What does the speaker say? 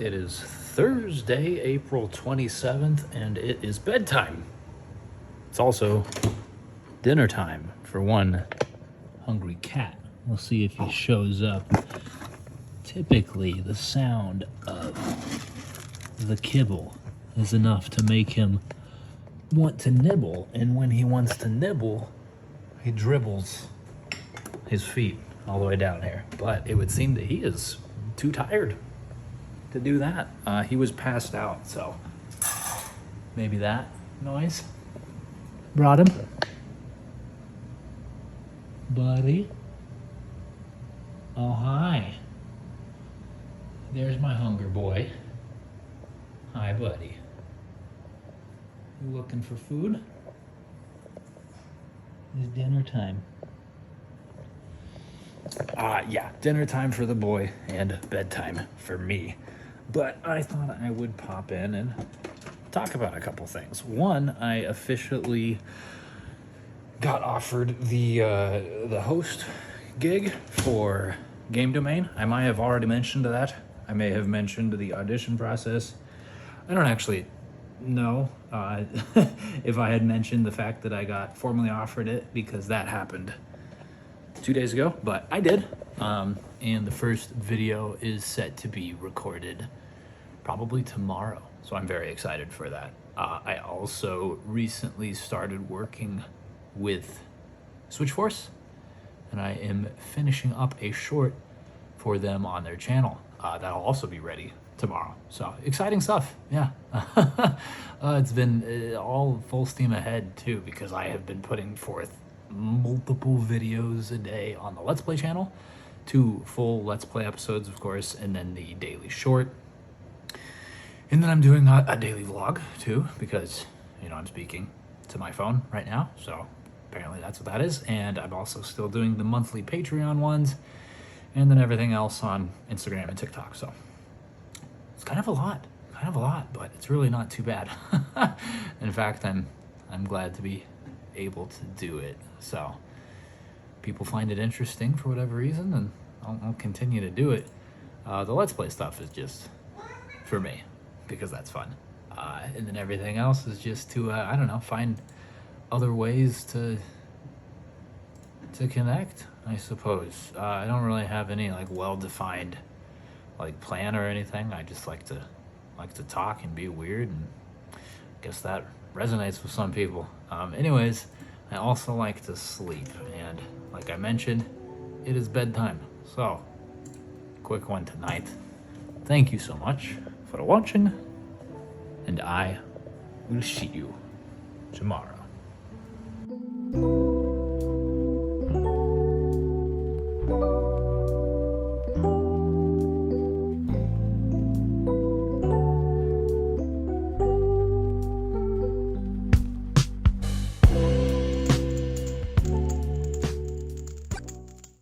It is Thursday, April 27th, and it is bedtime. It's also dinner time for one hungry cat. We'll see if he shows up. Typically, the sound of the kibble is enough to make him want to nibble, and when he wants to nibble, he dribbles his feet all the way down here. But it would seem that he is too tired to do that. He was passed out, so maybe that noise brought him. Buddy. Oh, hi. There's my hunger boy. Hi, buddy. You looking for food? It's dinner time. Yeah, dinner time for the boy and bedtime for me. But I thought I would pop in and talk about a couple things. One, I officially got offered the host gig for Game Domain. I might have already mentioned that. I may have mentioned the audition process. I don't actually know if I had mentioned the fact that I got formally offered it, because that happened 2 days ago, but I did. And the first video is set to be recorded probably tomorrow, so I'm very excited for that. I also recently started working with Switchforce, and I am finishing up a short for them on their channel. That'll also be ready tomorrow. So exciting stuff, yeah. It's been all full steam ahead too, because I have been putting forth multiple videos a day on the Let's Play channel, 2 full Let's Play episodes, of course, and then the daily short. And then I'm doing a daily vlog too, because, you know, I'm speaking to my phone right now, so apparently that's what that is. And I'm also still doing the monthly Patreon ones, and then everything else on Instagram and TikTok. So it's kind of a lot, but it's really not too bad. In fact, I'm glad to be able to do it. So people find it interesting for whatever reason, and I'll continue to do it. The Let's Play stuff is just for me, because that's fun. And then everything else is just to, I don't know, find other ways to connect, I suppose. I don't really have any like well-defined like plan or anything. I just like to talk and be weird, and I guess that resonates with some people. Anyways, I also like to sleep, and like I mentioned, it is bedtime. So, quick one tonight. Thank you so much for watching, and I will see you tomorrow.